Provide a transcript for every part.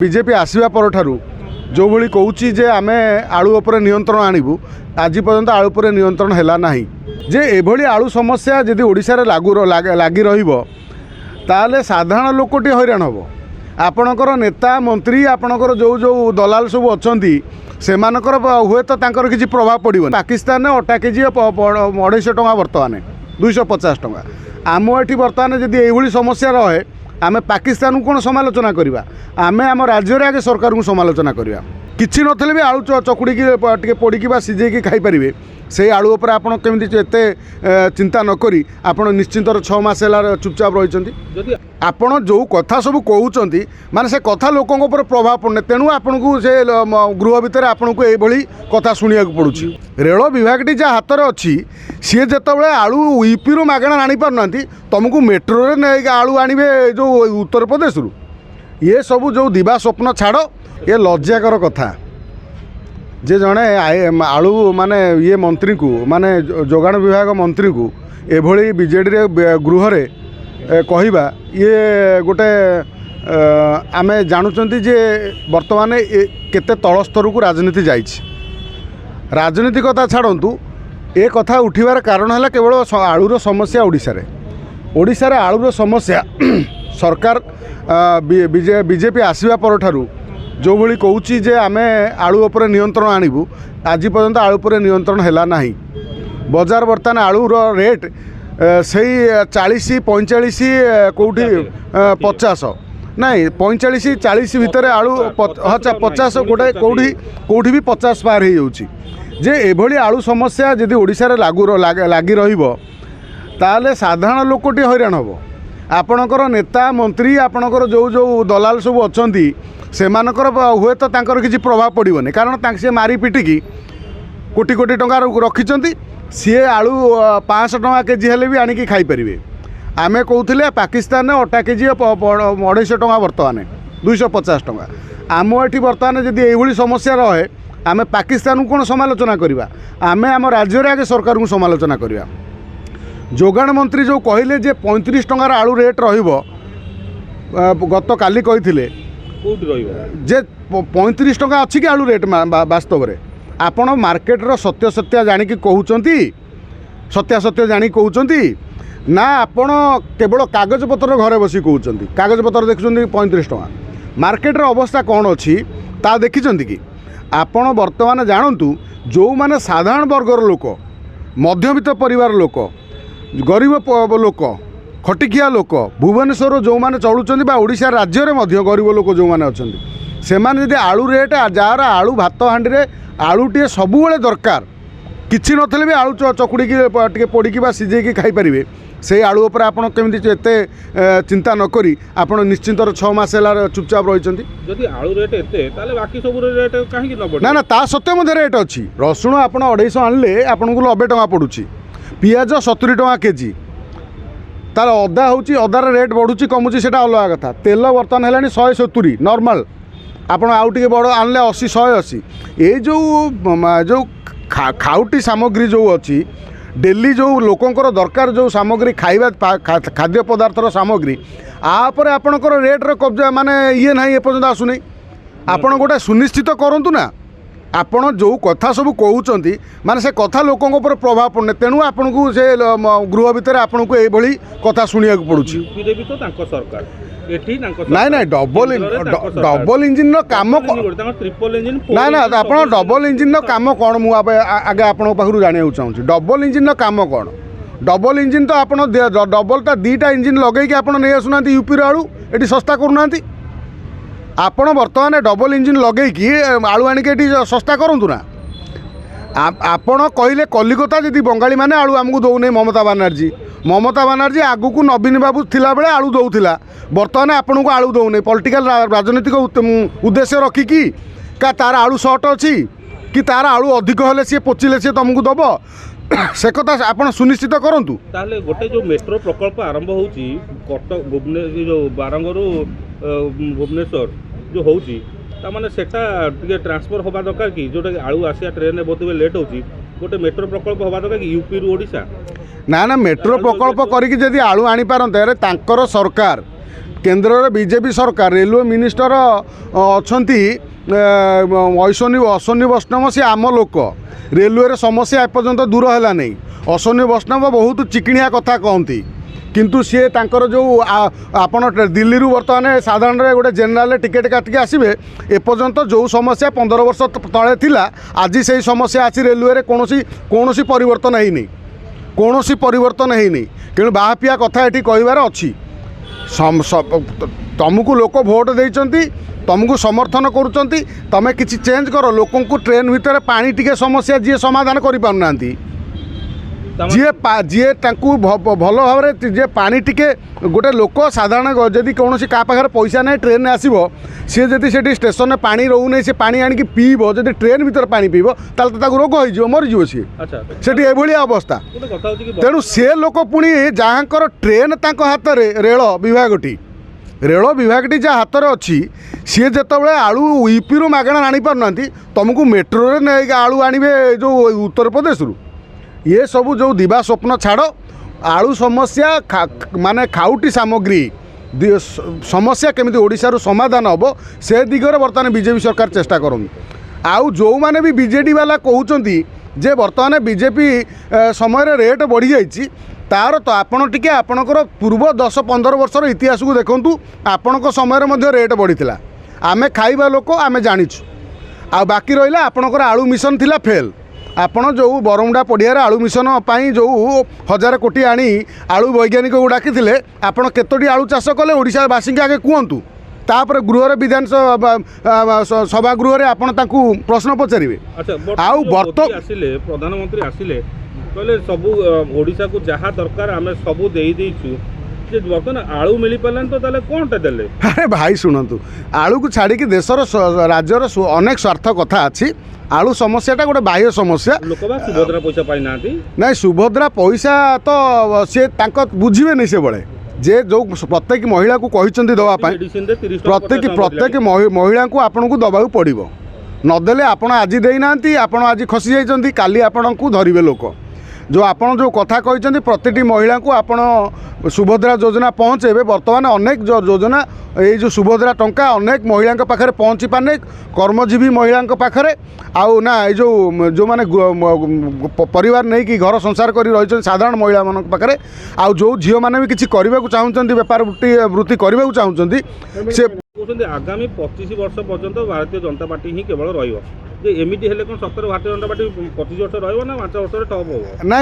BJP आसवा पर जो भाई कहूँ जे आम आलू उपर नियंत्रण आणबू आज पर्यंत आलू पर नियंत्रण है ना जे एभली आलू समस्या जदि ओडिशारे लगी ताले साधारण लोकटी हैरान हम आपणकर नेता मंत्री आपणकर जो जो दलाल सब अच्छा से हुए तो किसी प्रभाव पड़ो पाकिस्तान में अटा केजी 250 टଙ୍କା बर्तमान 250 टଙ୍କା आम एटी बर्तमान जदि ये समस्या रहे आमे पाकिस्तान को कौन समालोचना करवा आमे आम राज्य आगे सरकार को समालोचना करवा किसी नथिले भी आलू चकुड़ी टे पोड़ी सीझे खाई पारे से आलू उपर आपड़ केमी एते चिंता नकरी आपड़ निश्चिंत 6 मास चुपचाप रही आपड़ जो कथा सब कहते माने से कथा लोकों ऊपर प्रभाव पड़ने तेणु आपन को से गृह भितर आपन को यही कथा शुणा पड़ुछि रेल विभागटी जहाँ हाथ में अच्छी सी जिते आलू यूपी रू मागणा आनी पारना तुमको मेट्रो नहीं आलू आणवे जो उत्तर प्रदेश ये सब जो दिवा स्वप्न छाड़ ये लज्जाकर कथा जे जड़े आलू माने ये मंत्री को माने जोगाण विभाग मंत्री को एभली बीजेडी गृह कहवा ये गोटे आम जानुचंती जे वर्तमान केते तल स्तर को राजनीति जाइछि राजनीति कथा छाड़ू ए कथा उठिबार कारण है केवल आलूर समस्या ओडिशा रे आलूर समस्या सरकार बीजेपी आसवा पर जो भाई कहूँ जे आम आलू उपर नियंत्रण आणबू आज पर्यंत आलू पर नियंत्रण है ना बजार बर्तमान आलूर रेट से 40-45 कौटी 50 नहीं 45-40 भितर आलू अच्छा 50 गोटे कौटी भी 50 पार हो जे एभली आलू समस्या जदि ओडिशा रे लगी ताले साधारण लोकटी हैरान हम आपणकर नेता मंत्री आपणकर जो जो दलाल सब अच्छा से हुए तो किसी प्रभाव पड़ोनी कारण से मारी पिटिकी कोटी कोटी टंका रखिंट सी आलू 500 टଙ୍କା केजी हेले भी आणिकी खाई पारे आमे कहते पाकिस्तान में अटा केजी 250 टଙ୍କା बर्तमान 250 टଙ୍କା आम एटी बर्तमान जदि ये समस्या रहे आमे पाकिस्तान को कौन समालोचना करवा आमे आम राज्य आगे सरकार को समालोचना करवा जोगाण मंत्री जो कहले जे 35 टଙ୍କାର आलू रेट रहिबो गत काली कहिथिले जे 35 टଙ୍କା अच्छी कि आलू रेट वास्तव में आपण मार्केटर सत्य सत्या जानिकी कहउचंती सत्यासत्य जानी कहउचंती ना आपण केवल कागज पत्र घरे बसी कहउचंती कागज पत्र देखुचंती 35 टଙ୍କା मार्केटर अवस्था कौन अच्छी ता देखिचंती कि आपण वर्तमान जानतु जो माने साधारण वर्गर लोक मध्यवित्त परिवार लोक गरीब लोक खटिकिया लोक भुवनेश्वर जो माने चलुचंती बा ओडिशा राज्य रे मध्य गरीब लोक जो माने अछंती से माने यदि आलू रेट जार आलू भात हांडी रे आलूटे सबुबले दरकार किसी नथिले भी आलू चकुड़ी टे पोड़ी सीझे खाई पारे से आलू उपर आपड़ केमी एते चिंता नकरी आपड़ निश्चिंत 6 मास चुपचाप रही आलू रेट एते ताले बाकी सब रेट काहे न बढ़े ना ता सत्य मध्य रेट अच्छी रसुण आप 250 आनले आपन को 90 टଙ୍କା पड़ुछि पियाज 70 टଙ୍କା केजी तार अदा होची अदार रेट बढ़ुची कमुची सेटा अलग कथा तेल बर्तमान हेलानी 170 नॉर्मल आपण आउ टे बड़ आनले 80-180 ये जो जो खाउटी सामग्री जो अच्छी डेली जो लोकंकर दरकार जो सामग्री खाइबा खाद्य पदार्थर सामग्री आपर आपणकर रेट्र कब्जा माने ये ना एपर्यंत आसुनी आपण गोटे सुनिश्चित करूँ ना आपण जो कथा सब कहते माने से कथा लोकों ऊपर प्रभाव पड़ने तेणु आपन को से गृह भितर आपन को यही कथा शुणा पड़ुछि नाई ना डबल इंजिन काम ना ना आप डबल इंजिन काम कौन मुझे आगे आपण पाखु जाना चाहिए डबल इंजिन काम कौन डबल इंजिन तो आप डबलटा 2टा इंजिन लगे आप नहीं आसुना यूपी आलू ये सस्ता करूना आपण बर्तमान डबल इंजिन लगे आलू आनिके सस्ता करूँ ना आपण कहले कलिकता जदि बंगाली मैंने आलू आमको दौने ममता बानार्जी आगु को नवीन बाबू थिला बेले आलू दौला बर्तमान आपन को आलू दौने पॉलिटिकल राजनीतिक उद्देश्य रखिकी का तार आलू सर्ट अच्छी कि तार आलू अधिक हेले सी पोचिले सी तुमको दब से कथा आपन सुनिश्चित करूँ गोटे जो मेट्रो प्रकल्प आरंभ होची कटक भुवनेश्वर जो बारंगरू भुवनेश्वर जो होची तामाने सेटा टिके ट्रांसफर होबा दरकार कि जोटा आलू आसिया ट्रेन बहुत लेट होची गोटे मेट्रो प्रकल्प होबा दरकार कि यूपी रु ओडिशा ना ना मेट्रो प्रकल्प करिक जदि आलू आनी पारंते तांकर सरकार केन्द्र बीजेपी सरकार रेलवे मिनिस्टर अछंती अश्विनी वैष्णव सी आम लोक रेलवे समस्या एपर्यंत दूर है नहीं। अश्विनी वैष्णव बहुत चिकिणिया कथा कहती किंतु सी तांकर जो आपण दिल्ली बर्तमान साधारण गोटे जेनेल टिकेट काटिक आसबे एपर्यंत जो समस्या 15 वर्ष तले थिला आज से समस्या आसी रेलवे कौन परिवर्तन है कौन परिवर्तन है कि बाहापिया कथा ये कहबार अच्छी तुमको लोक भोट देती तुमको समर्थन करुँच तुम किसी चेंज कर लोक ट्रेन भितर पानी टिके समस्या जी समाधान कर जी भल भाव जी पानी टिके गोटे लोक साधारण जदि कौन का पाखे पैसा ना ट्रेन आसो सी जी स्टेशन में पानी रोने से पानी आणिक पीब जब ट्रेन भीतर पानी पीब ताल रोग हो मरीज सी से अवस्था तेणु से लोक पुणी जहाँकर ट्रेन तांको हाथ में रेल विभागटी जहाँ हाथ में अच्छी सी जिते आलू यूपी रू मागणा आनी पारना तुमको मेट्रो नहीं आलू आणवे जो उत्तर प्रदेश रू ये सब जो दिवा स्वप्न छाड़ आलू समस्या माने खाउटी सामग्री समस्या केमिति ओडिशा रू समाधान हम से दिगरे बर्तमान बीजेपी सरकार चेष्टा करन आउ जो माने भी बीजेडी वाला कहउचंती जे बर्तमान बीजेपी समय रेट बढ़ी जाइए तार तो आपण टिके आपणकर पूर्व 10-15 वर्षर इतिहास को देखंतु आपणक समय रेट बढ़ी आमे खाइबा लोक आमे जानिछु आ बाकी रहिला आपणकर आलू मिशन थिला फेल आपण जो बरमुंडा पड़ियार आलू मिशन पाई जो 1000 कोटी आनी आलू वैज्ञानिक को डाकी आपण केतोटी आलू चाष कले ओडिशावासी के आगे कहतु तापर गृह विधानसभा सभागृह आपण ताकू प्रश्न पचारे आउ प्रधानमंत्री आसिले कहले सबू ओडिशा को जहाँ दरकार आम सबू दे देइछु बर्तमान आलू मिली पारान तो कौनटा देले। अरे भाई शुणु आलू को छाड़ी देशर राज्यर अनेक स्वार्थ कथा अच्छी आलू समस्याटा गोटे बाह्य समस्या लोक सुभद्रा पैसा पाई ना ना सुभद्रा पैसा तो सी बुझे नहीं से बड़े जे जो प्रत्येक महिला को कहते दवापाई प्रत्येक महिला को आपन को दबा पड़ो नदेले आपण आज देना आपण आज खसी जाइए काली आपण को धरवे लोक जो आपण जो कथा कहते प्रति महिला को आपण सुभद्रा योजना पहुँचेबे बर्तमान अनेक योजना ये जो सुभद्रा टंका अनेक महिला पाखे पहुँची पारे कर्मजीवी महिला पाखे आउ ना ये जो माने परिवार नहीं कि घर संसार कर रही साधारण महिला मान पाखे आउ जो झील मैंने भी किसी करने को चाहते बेपार वृत्ति करने को चाहते से आगामी 25 वर्ष पर्यंत भारतीय जनता पार्टी ही केवल रही एमती हेल्ले कौन सतर भारतीय जनता पार्टी 25 वर्ष रहा 5 वर्ष टप हो ना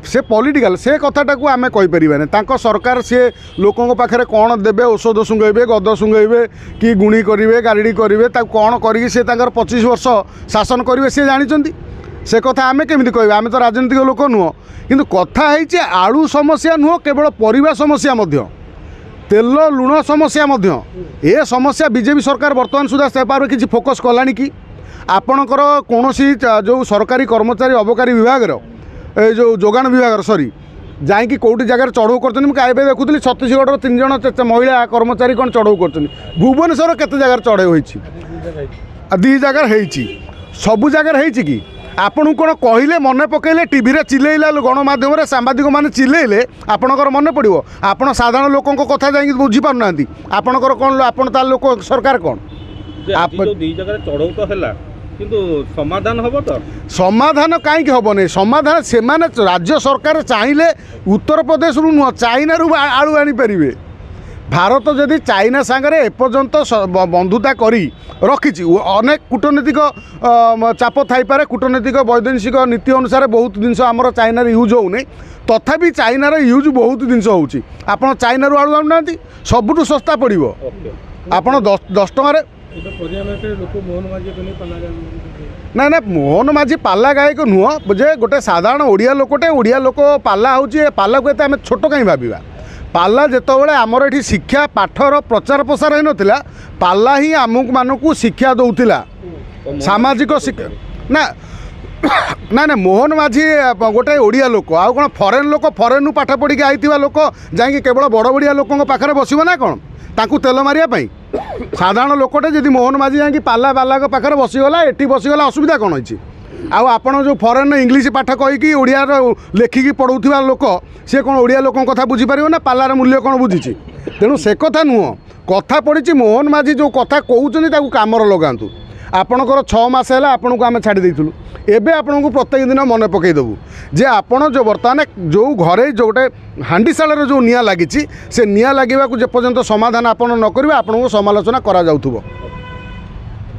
से पॉलिटिकल से कथाटा को आम कहीपर तांको सरकार सी लोकों पाखे कौन देवे औषध सुंगेबे गद सुंगेबे कि गुणी करेंगे गाड़ी करेंगे कौन करी 25 वर्ष शासन करेंगे सी जानते से कथा आम केमी कह आम तो राजनीतिक लोक नुह कि कथा है आलू समस्या नुह केवल परिवा समस्या तेल लुण समस्या ए समस्या बीजेपी सरकार बर्तमान सुधा से पार किसी फोकस कलानी कि आपणकर कौन जो सरकारी कर्मचारी अबकारी विभाग जो जोगाण विभाग सॉरी जाकि कौटी जगह चढ़ऊ कर देखुली छत्तीसगढ़ 3 जन महिला कर्मचारी कौन चढ़ऊ कर भुवनेश्वर केते जगह चढ़ऊ होती 2 जगह सबू जगह कि आपन कौन कहले मन पकड़े टीवी रे चिल्लेला गणमाध्यम सांबादिक मैंने चिल्लेले आपणकर मन पड़ो आपड़ साधारण लोकों कथा जाकि बुझीपार आपणकर कौन आपन तार लोक सरकार कौन चढ़ऊ तो है किंतु समाधान हम तो समाधान कहीं हेनी समाधान से राज्य सरकार चाहिए उत्तर प्रदेश रु नुह चाइना रु आलू आनीपर भारत जदि चाइना सांगरे एपर्यंत बंधुता करी रखी अनेक कूटनीतिक चाप थाईपे कूटनीतिक वैदेशिक नीति अनुसार बहुत जिनस आमर चाइना यूज होने तथापि चाइनार यूज बहुत जिनस हो चाइना रु आलू आनुना सबुठ सस्ता पड़ो आपड़ 10 टकर ना ना मोहन माझी पाला गायक नुह जे गोटे साधारण ओडिया लोकटे ओडिया लोक पाला हूँ पाला को आम छोट कहीं भाविबा पाला जितेबाला आमर ये शिक्षा पाठर प्रचार प्रसार हो नाला पाला ही आमुक मानू शिक्षा दौला सामाजिक शिक्षा ना ना ना मोहन माझी गोटे ओडिया लोक आउ कौन फरेन पाठ पढ़ी आई लोक जाकि केवल बड़ बड़िया लोकों पाखे बसो ना कौन ताकू तेल मारिया साधारण लोकटे जदि मोहन माझी जाकि पाला बाला पाखे बसीगला एटी बसीगला असुविधा कौन अच्छी आउ आपण जो फरेन इंग्लीश पाठ कहीकि ओडिया लेखिकी पढ़ाऊा लोक सी कौन ओडिया लोक कथा बुझीपार ना पालार मूल्य कौन बुझी तेणु से कथा नुह कथा पड़ी मोहन माझी जो कथा कहते कामर लगातु आपणकर 6 मास है आपन को आम छाड़ी देलु एवं आपन को प्रत्येक दिन मन पकईदेवु जे आपन जो बर्तमान जो घरे जो गोटे हांडीशाल जो निआ लगी से निआ लगे जेपर्यंत समाधान आपन न करेंगे आपन को समालोचना करा जाउथुबो।